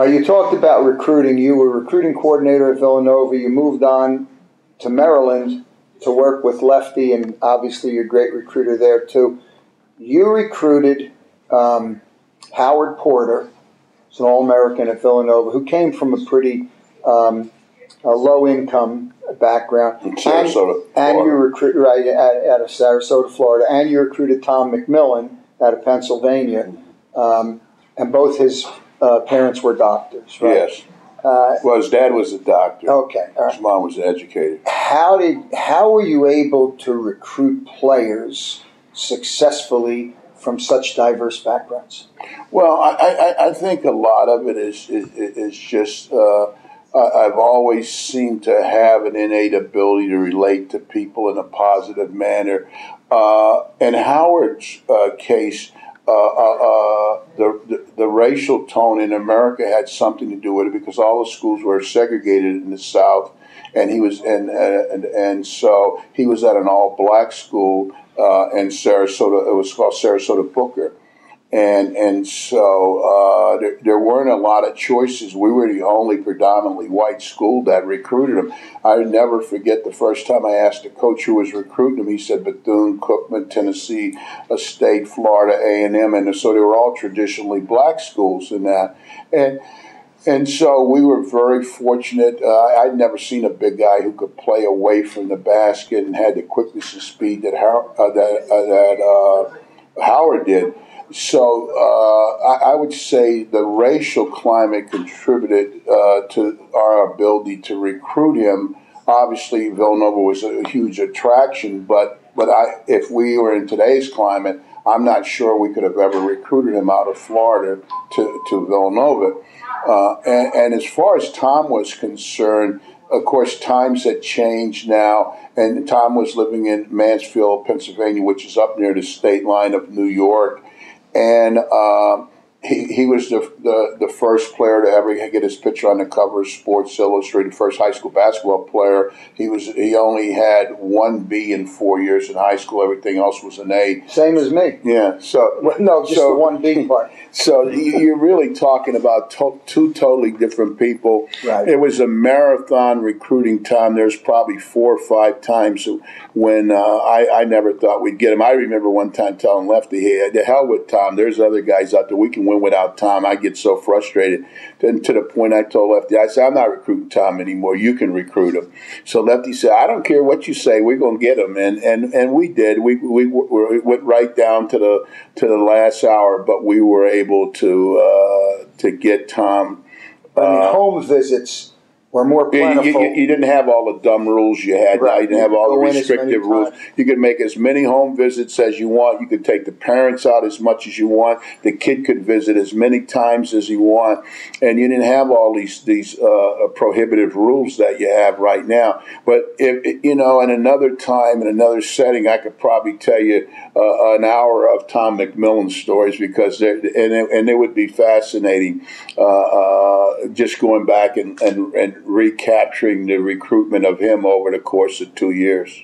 You talked about recruiting. You were recruiting coordinator at Villanova. You moved on to Maryland to work with Lefty, and obviously you're a great recruiter there too. You recruited Howard Porter, who's an All-American at Villanova, who came from a pretty low-income background. In Sarasota, and you recruited out of Sarasota, Florida, and you recruited Tom McMillan out of Pennsylvania, and both his parents were doctors, right? Yes. Well, his dad was a doctor. Okay. All right. His mom was an educator. How were you able to recruit players successfully from such diverse backgrounds? Well, I think a lot of it is just I've always seemed to have an innate ability to relate to people in a positive manner. In Howard's case, the racial tone in America had something to do with it because all the schools were segregated in the South, and he was and so he was at an all-black school in Sarasota. It was called Sarasota Booker, and so there weren't a lot of choices. We were the only predominantly white school that recruited him. I never forget the first time I asked the coach who was recruiting him. He said Bethune-Cookman, Tennessee State, Florida A&M, and so they were all traditionally black schools in that. And so we were very fortunate. I'd never seen a big guy who could play away from the basket and had the quickness and speed that Howard did. So I would say the racial climate contributed to our ability to recruit him. Obviously, Villanova was a huge attraction, but if we were in today's climate, I'm not sure we could have ever recruited him out of Florida to Villanova. And as far as Tom was concerned, of course, times had changed now, and Tom was living in Mansfield, Pennsylvania, which is up near the state line of New York. And he was the first player to ever get his picture on the cover of Sports Illustrated, first high school basketball player. He only had one B in 4 years in high school. Everything else was an A. Same as me. Yeah. So no, just the one B part. So you're really talking about two totally different people. Right. It was a marathon recruiting time. There's probably 4 or 5 times when I never thought we'd get him. I remember one time telling Lefty, "Hey, the hell with Tom. There's other guys out there. We can win without Tom." I get so frustrated. And to the point I told Lefty, I said, "I'm not recruiting Tom anymore. You can recruit him." So Lefty said, "I don't care what you say. We're going to get him." And we did. We went right down to the last hour, but we were able to get Tom. Home visits were more plentiful. You didn't have all the dumb rules you had. Right. You didn't have all the restrictive rules. You could make as many home visits as you want. You could take the parents out as much as you want. The kid could visit as many times as you want. And you didn't have all these prohibitive rules that you have right now. But, in another time, in another setting, I could probably tell you an hour of Tom McMillan stories because they would be fascinating just going back and recapturing the recruitment of him over the course of 2 years.